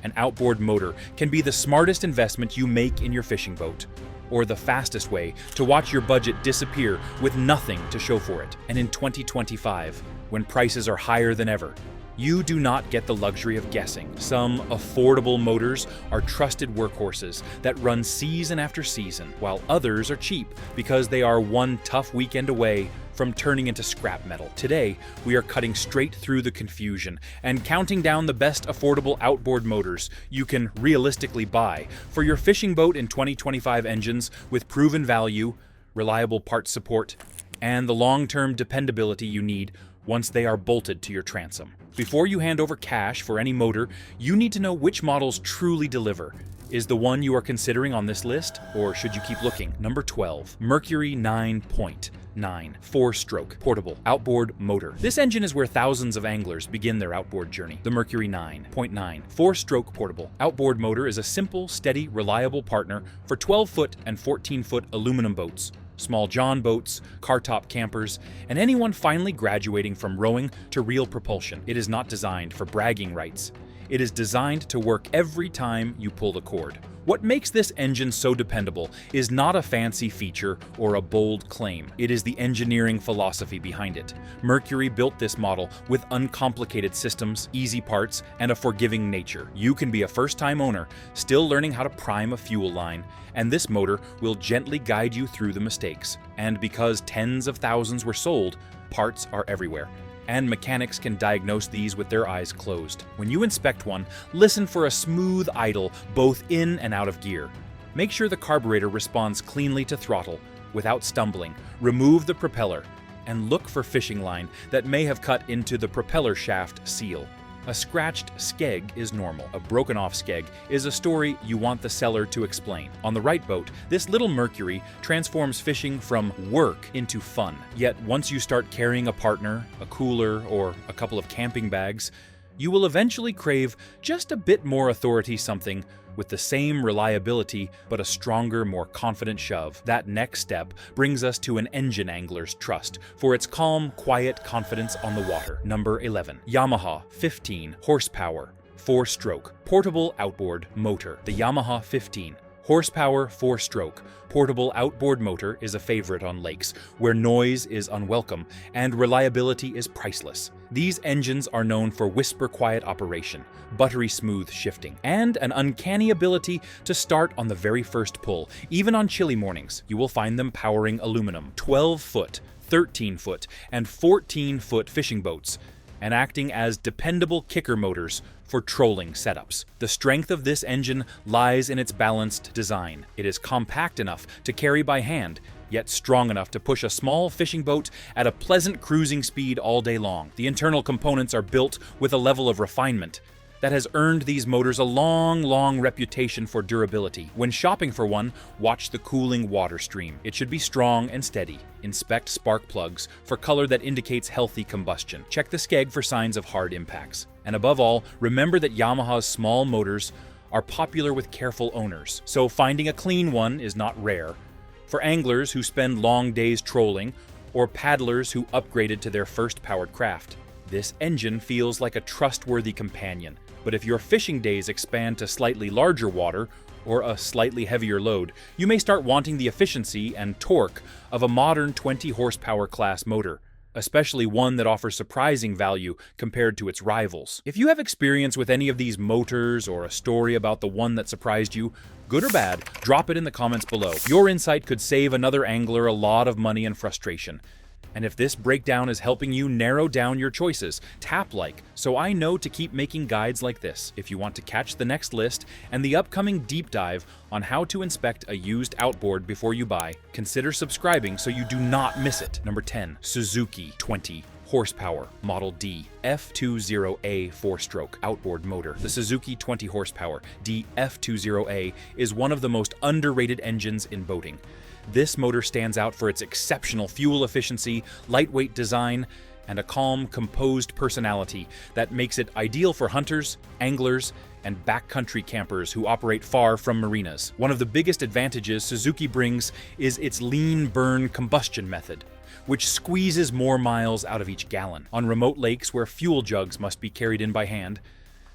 An outboard motor can be the smartest investment you make in your fishing boat, or the fastest way to watch your budget disappear with nothing to show for it. And in 2025, when prices are higher than ever, you do not get the luxury of guessing. Some affordable motors are trusted workhorses that run season after season, while others are cheap because they are one tough weekend away from turning into scrap metal. Today, we are cutting straight through the confusion and counting down the best affordable outboard motors you can realistically buy for your fishing boat in 2025 engines with proven value, reliable parts support, and the long-term dependability you need once they are bolted to your transom. Before you hand over cash for any motor, you need to know which models truly deliver. Is the one you are considering on this list, or should you keep looking? Number 12, Mercury 9.9 4-stroke portable outboard motor. This engine is where thousands of anglers begin their outboard journey. The Mercury 9.9 4-stroke portable outboard motor is a simple, steady, reliable partner for 12-foot and 14-foot aluminum boats, small john boats, car-top campers, and anyone finally graduating from rowing to real propulsion. It is not designed for bragging rights. It is designed to work every time you pull the cord. What makes this engine so dependable is not a fancy feature or a bold claim. It is the engineering philosophy behind it. Mercury built this model with uncomplicated systems, easy parts, and a forgiving nature. You can be a first-time owner, still learning how to prime a fuel line, and this motor will gently guide you through the mistakes. And because tens of thousands were sold, parts are everywhere, and mechanics can diagnose these with their eyes closed. When you inspect one, listen for a smooth idle both in and out of gear. Make sure the carburetor responds cleanly to throttle without stumbling. Remove the propeller and look for fishing line that may have cut into the propeller shaft seal. A scratched skeg is normal. A broken off skeg is a story you want the seller to explain. On the right boat, this little Mercury transforms fishing from work into fun. Yet once you start carrying a partner, a cooler, or a couple of camping bags, you will eventually crave just a bit more authority, something with the same reliability but a stronger, more confident shove. That next step brings us to an engine angler's trust for its calm, quiet confidence on the water. Number 11, Yamaha 15 horsepower 4-stroke portable outboard motor. The Yamaha 15 horsepower 4-stroke portable outboard motor is a favorite on lakes where noise is unwelcome and reliability is priceless. These engines are known for whisper-quiet operation, buttery smooth shifting, and an uncanny ability to start on the very first pull. Even on chilly mornings, you will find them powering aluminum, 12-foot, 13-foot, and 14-foot fishing boats, and acting as dependable kicker motors for trolling setups. The strength of this engine lies in its balanced design. It is compact enough to carry by hand, yet strong enough to push a small fishing boat at a pleasant cruising speed all day long. The internal components are built with a level of refinement that has earned these motors a long reputation for durability. When shopping for one, watch the cooling water stream. It should be strong and steady. Inspect spark plugs for color that indicates healthy combustion. Check the skeg for signs of hard impacts. And above all, remember that Yamaha's small motors are popular with careful owners, so finding a clean one is not rare. For anglers who spend long days trolling, or paddlers who upgraded to their first powered craft, this engine feels like a trustworthy companion. But if your fishing days expand to slightly larger water or a slightly heavier load, you may start wanting the efficiency and torque of a modern 20 horsepower class motor, especially one that offers surprising value compared to its rivals. If you have experience with any of these motors or a story about the one that surprised you, good or bad, drop it in the comments below. Your insight could save another angler a lot of money and frustration. And if this breakdown is helping you narrow down your choices, tap like so I know to keep making guides like this. If you want to catch the next list and the upcoming deep dive on how to inspect a used outboard before you buy, consider subscribing so you do not miss it. Number 10, Suzuki 20 horsepower Model D F20A 4-stroke outboard motor. The Suzuki 20 horsepower D F20A is one of the most underrated engines in boating. This motor stands out for its exceptional fuel efficiency, lightweight design, and a calm, composed personality that makes it ideal for hunters, anglers, and backcountry campers who operate far from marinas. One of the biggest advantages Suzuki brings is its lean burn combustion method, which squeezes more miles out of each gallon. On remote lakes where fuel jugs must be carried in by hand,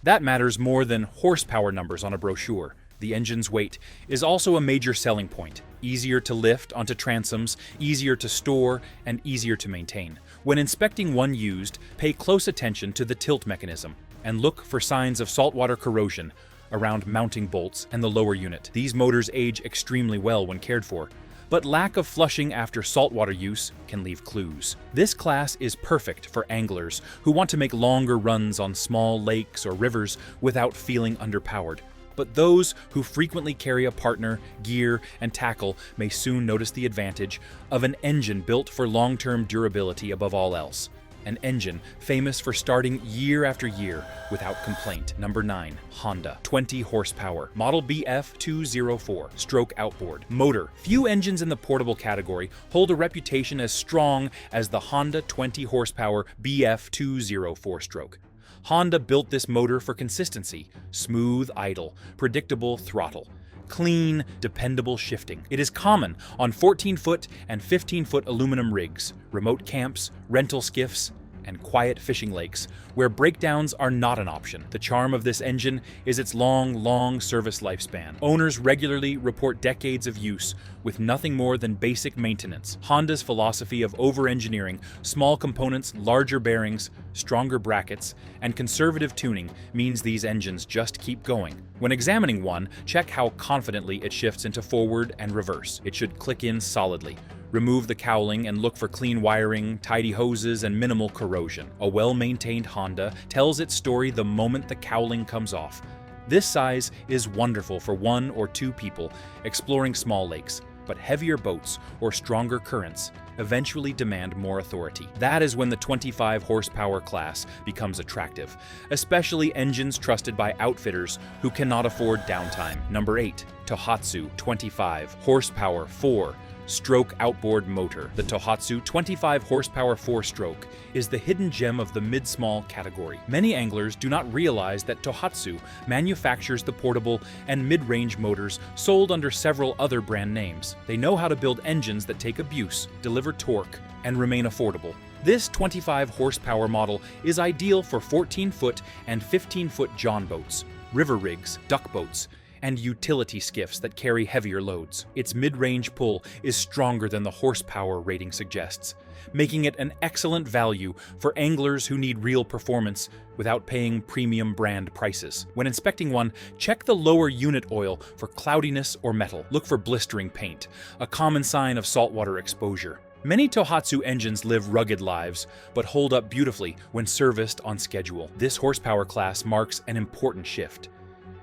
That matters more than horsepower numbers on a brochure. The engine's weight is also a major selling point. Easier to lift onto transoms, easier to store, and easier to maintain. When inspecting one used, pay close attention to the tilt mechanism and look for signs of saltwater corrosion around mounting bolts and the lower unit. These motors age extremely well when cared for, but lack of flushing after saltwater use can leave clues. This class is perfect for anglers who want to make longer runs on small lakes or rivers without feeling underpowered. But those who frequently carry a partner, gear, and tackle may soon notice the advantage of an engine built for long-term durability above all else. An engine famous for starting year after year without complaint. Number 9. Honda. 20 horsepower. Model BF204. Stroke outboard. Motor. Few engines in the portable category hold a reputation as strong as the Honda 20 horsepower BF204 stroke. Honda built this motor for consistency, smooth idle, predictable throttle, clean, dependable shifting. It is common on 14-foot and 15-foot aluminum rigs, remote camps, rental skiffs, and quiet fishing lakes, where breakdowns are not an option. The charm of this engine is its long service lifespan. Owners regularly report decades of use with nothing more than basic maintenance. Honda's philosophy of over-engineering small components, larger bearings, stronger brackets, and conservative tuning means these engines just keep going. When examining one, check how confidently it shifts into forward and reverse. It should click in solidly. Remove the cowling and look for clean wiring, tidy hoses, and minimal corrosion. A well-maintained Honda tells its story the moment the cowling comes off. This size is wonderful for 1 or 2 people exploring small lakes, but heavier boats or stronger currents eventually demand more authority. That is when the 25 horsepower class becomes attractive, especially engines trusted by outfitters who cannot afford downtime. Number 8. Tohatsu 25 horsepower 4 stroke outboard motor. The Tohatsu 25 horsepower 4-stroke is the hidden gem of the mid-small category. Many anglers do not realize that Tohatsu manufactures the portable and mid-range motors sold under several other brand names. They know how to build engines that take abuse, deliver torque, and remain affordable. This 25 horsepower model is ideal for 14-foot and 15-foot john boats, river rigs, duck boats, and utility skiffs that carry heavier loads. Its mid-range pull is stronger than the horsepower rating suggests, making it an excellent value for anglers who need real performance without paying premium brand prices. When inspecting one, check the lower unit oil for cloudiness or metal. Look for blistering paint, a common sign of saltwater exposure. Many Tohatsu engines live rugged lives, but hold up beautifully when serviced on schedule. This horsepower class marks an important shift.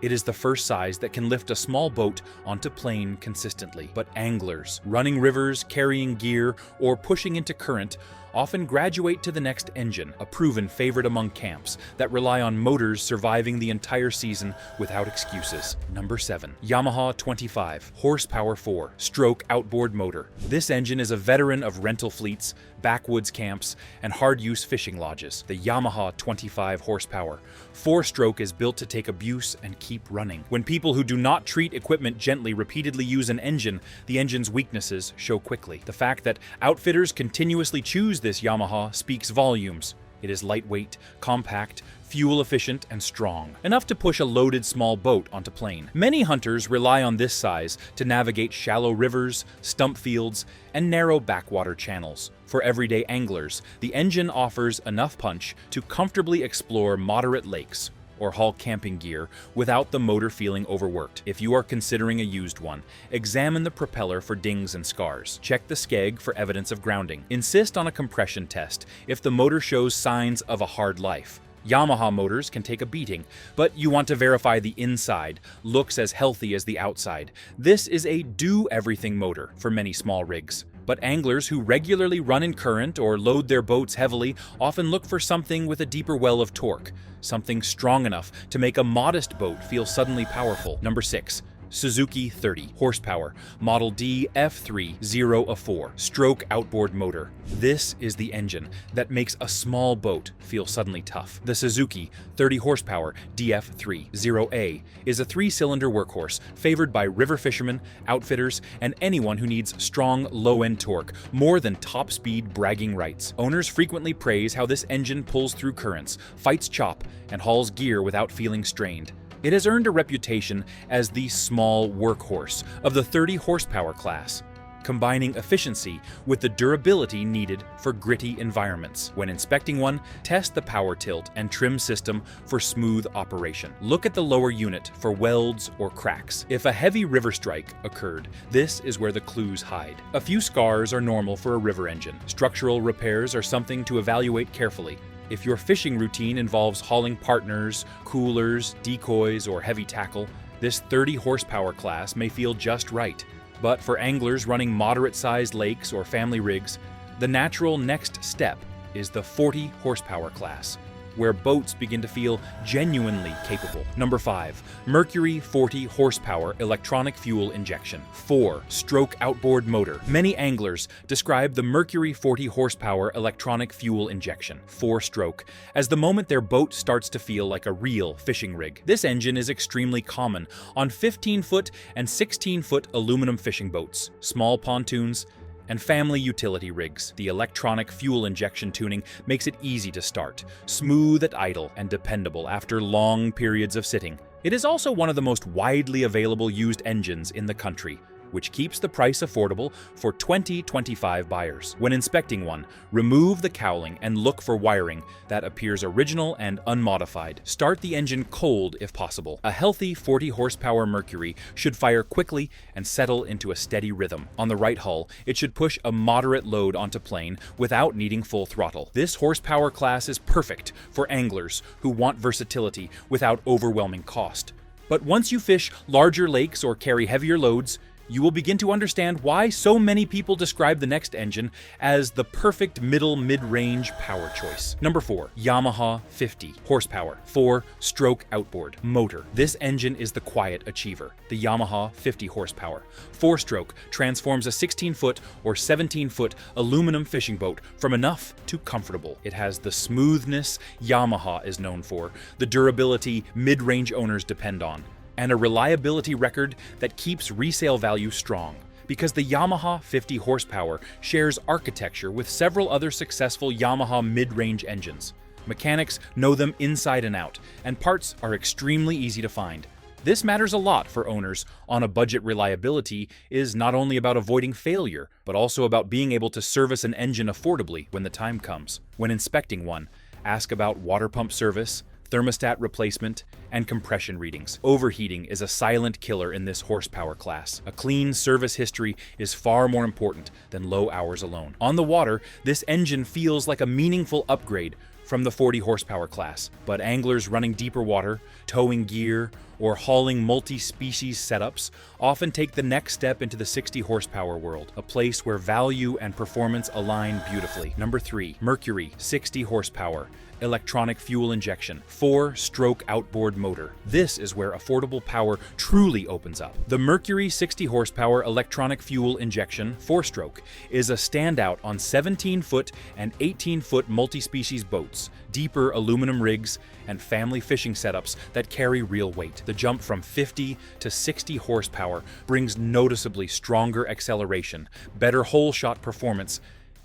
It is the first size that can lift a small boat onto plane consistently. But anglers, running rivers, carrying gear, or pushing into current often graduate to the next engine, a proven favorite among camps that rely on motors surviving the entire season without excuses. Number 7. Yamaha 25 horsepower 4 stroke outboard motor. This engine is a veteran of rental fleets, backwoods camps, and hard-use fishing lodges. The Yamaha 25 horsepower 4-stroke is built to take abuse and keep running. When people who do not treat equipment gently repeatedly use an engine, the engine's weaknesses show quickly. The fact that outfitters continuously choose this Yamaha speaks volumes. It is lightweight, compact, fuel-efficient, and strong, enough to push a loaded small boat onto plane. Many hunters rely on this size to navigate shallow rivers, stump fields, and narrow backwater channels. For everyday anglers, the engine offers enough punch to comfortably explore moderate lakes or haul camping gear without the motor feeling overworked. If you are considering a used one, examine the propeller for dings and scars. Check the skeg for evidence of grounding. Insist on a compression test if the motor shows signs of a hard life. Yamaha motors can take a beating, but you want to verify the inside looks as healthy as the outside. This is a do-everything motor for many small rigs. But anglers who regularly run in current or load their boats heavily often look for something with a deeper well of torque, something strong enough to make a modest boat feel suddenly powerful. Number 6. Suzuki 30 horsepower, model DF304 stroke outboard motor. This is the engine that makes a small boat feel suddenly tough. The Suzuki 30 horsepower DF30A is a 3-cylinder workhorse favored by river fishermen, outfitters, and anyone who needs strong low-end torque more than top speed bragging rights. Owners frequently praise how this engine pulls through currents, fights chop, and hauls gear without feeling strained. It has earned a reputation as the small workhorse of the 30 horsepower class, combining efficiency with the durability needed for gritty environments. When inspecting one, test the power tilt and trim system for smooth operation. Look at the lower unit for welds or cracks. If a heavy river strike occurred, this is where the clues hide. A few scars are normal for a river engine. Structural repairs are something to evaluate carefully. If your fishing routine involves hauling partners, coolers, decoys, or heavy tackle, this 30 horsepower class may feel just right. But for anglers running moderate-sized lakes or family rigs, the natural next step is the 40 horsepower class, where boats begin to feel genuinely capable. Number 5. Mercury 40 horsepower electronic fuel injection 4-stroke outboard motor. Many anglers describe the Mercury 40 horsepower electronic fuel injection 4-stroke as the moment their boat starts to feel like a real fishing rig. This engine is extremely common on 15-foot and 16-foot aluminum fishing boats, small pontoons, and family utility rigs. The electronic fuel injection tuning makes it easy to start, smooth at idle, and dependable after long periods of sitting. It is also one of the most widely available used engines in the country, which keeps the price affordable for 2025 buyers. When inspecting one, remove the cowling and look for wiring that appears original and unmodified. Start the engine cold if possible. A healthy 40 horsepower Mercury should fire quickly and settle into a steady rhythm. On the right hull, it should push a moderate load onto plane without needing full throttle. This horsepower class is perfect for anglers who want versatility without overwhelming cost. But once you fish larger lakes or carry heavier loads, you will begin to understand why so many people describe the next engine as the perfect mid-range power choice. Number 4. Yamaha 50 horsepower 4-stroke outboard motor. This engine is the quiet achiever. The Yamaha 50 horsepower 4-stroke transforms a 16-foot or 17-foot aluminum fishing boat from enough to comfortable. It has the smoothness Yamaha is known for, the durability mid-range owners depend on, and a reliability record that keeps resale value strong. Because the Yamaha 50 horsepower shares architecture with several other successful Yamaha mid-range engines. Mechanics know them inside and out, and parts are extremely easy to find. This matters a lot for owners on a budget. Reliability is not only about avoiding failure, but also about being able to service an engine affordably when the time comes. When inspecting one, ask about water pump service, thermostat replacement, and compression readings. Overheating is a silent killer in this horsepower class. A clean service history is far more important than low hours alone. On the water, this engine feels like a meaningful upgrade from the 40 horsepower class, but anglers running deeper water, towing gear, or hauling multi-species setups often take the next step into the 60 horsepower world, a place where value and performance align beautifully. Number 3. Mercury 60 horsepower electronic fuel injection 4-stroke outboard motor. This is where affordable power truly opens up. The Mercury 60 horsepower electronic fuel injection 4-stroke is a standout on 17-foot and 18-foot multi-species boats, deeper aluminum rigs, and family fishing setups that carry real weight. The jump from 50 to 60 horsepower brings noticeably stronger acceleration, better hole shot performance,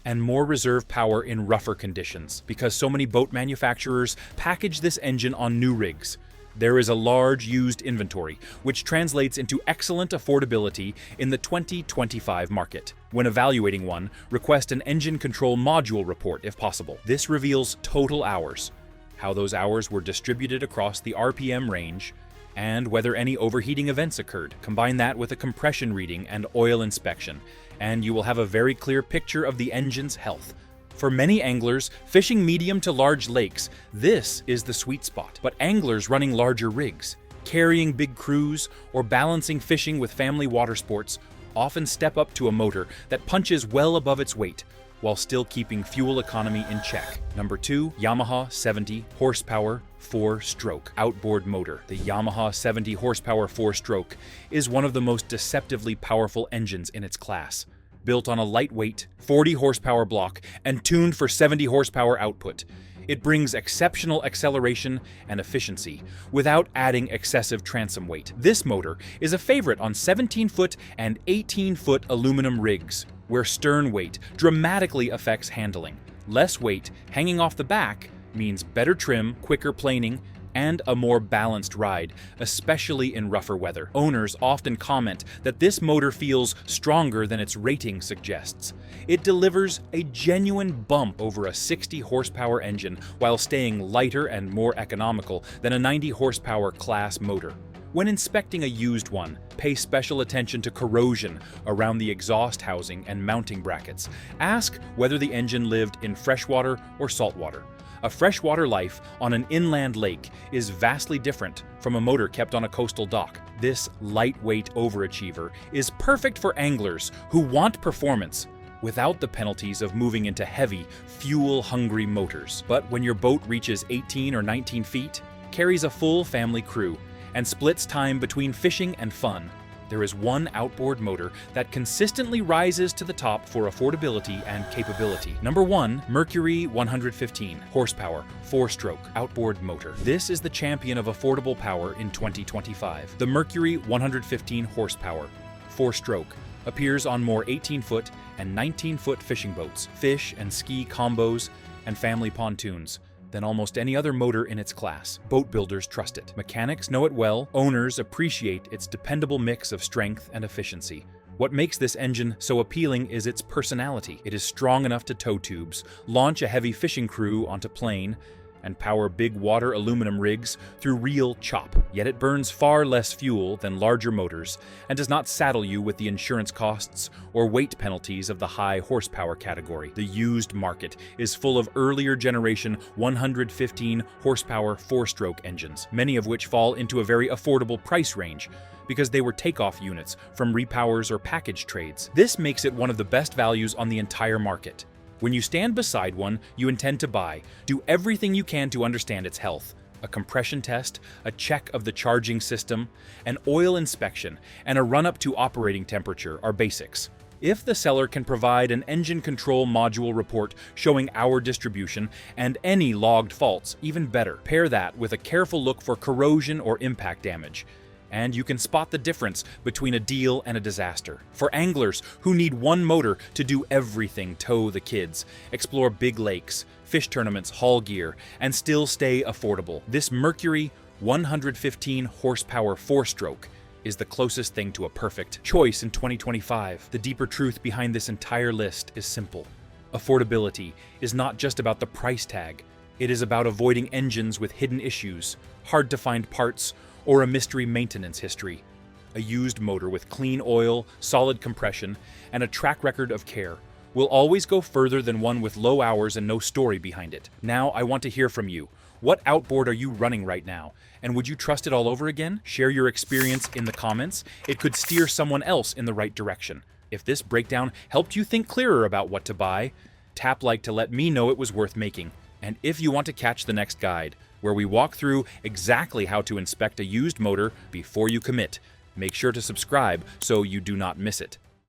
and more reserve power in rougher conditions. Because so many boat manufacturers package this engine on new rigs, there is a large used inventory, which translates into excellent affordability in the 2025 market. When evaluating one, request an engine control module report if possible. This reveals total hours, how those hours were distributed across the RPM range, and whether any overheating events occurred. Combine that with a compression reading and oil inspection, and you will have a very clear picture of the engine's health. For many anglers fishing medium to large lakes, this is the sweet spot. But anglers running larger rigs, carrying big crews, or balancing fishing with family water sports often step up to a motor that punches well above its weight, while still keeping fuel economy in check. Number 2, Yamaha 70 horsepower 4-stroke outboard motor. The Yamaha 70 horsepower 4-stroke is one of the most deceptively powerful engines in its class. Built on a lightweight 40 horsepower block and tuned for 70 horsepower output, it brings exceptional acceleration and efficiency without adding excessive transom weight. This motor is a favorite on 17-foot and 18-foot aluminum rigs, where stern weight dramatically affects handling. Less weight hanging off the back means better trim, quicker planing, and a more balanced ride, especially in rougher weather. Owners often comment that this motor feels stronger than its rating suggests. It delivers a genuine bump over a 60 horsepower engine while staying lighter and more economical than a 90 horsepower class motor. When inspecting a used one, pay special attention to corrosion around the exhaust housing and mounting brackets. Ask whether the engine lived in freshwater or saltwater. A freshwater life on an inland lake is vastly different from a motor kept on a coastal dock. This lightweight overachiever is perfect for anglers who want performance without the penalties of moving into heavy, fuel-hungry motors. But when your boat reaches 18 or 19 feet, carries a full family crew, and splits time between fishing and fun, there is one outboard motor that consistently rises to the top for affordability and capability. Number 1, Mercury 115 horsepower 4-stroke outboard motor. This is the champion of affordable power in 2025. The Mercury 115 horsepower 4-stroke appears on more 18-foot and 19-foot fishing boats, fish and ski combos, and family pontoons than almost any other motor in its class. Boat builders trust it. Mechanics know it well. Owners appreciate its dependable mix of strength and efficiency. What makes this engine so appealing is its personality. It is strong enough to tow tubes, launch a heavy fishing crew onto plane, and power big water aluminum rigs through real chop. Yet it burns far less fuel than larger motors and does not saddle you with the insurance costs or weight penalties of the high horsepower category. The used market is full of earlier generation 115 horsepower 4-stroke engines, many of which fall into a very affordable price range because they were takeoff units from repowers or package trades. This makes it one of the best values on the entire market. When you stand beside one you intend to buy, do everything you can to understand its health. A compression test, a check of the charging system, an oil inspection, and a run-up to operating temperature are basics. If the seller can provide an engine control module report showing hour distribution and any logged faults, even better. Pair that with a careful look for corrosion or impact damage, and you can spot the difference between a deal and a disaster. For anglers who need one motor to do everything, tow the kids, explore big lakes, fish tournaments, haul gear, and still stay affordable, this Mercury 115 horsepower 4-stroke is the closest thing to a perfect choice in 2025. The deeper truth behind this entire list is simple. Affordability is not just about the price tag. It is about avoiding engines with hidden issues, hard to find parts, or a mystery maintenance history. A used motor with clean oil, solid compression, and a track record of care will always go further than one with low hours and no story behind it. Now I want to hear from you. What outboard are you running right now? And would you trust it all over again? Share your experience in the comments. It could steer someone else in the right direction. If this breakdown helped you think clearer about what to buy, tap like to let me know it was worth making. And if you want to catch the next guide, where we walk through exactly how to inspect a used motor before you commit, make sure to subscribe so you do not miss it.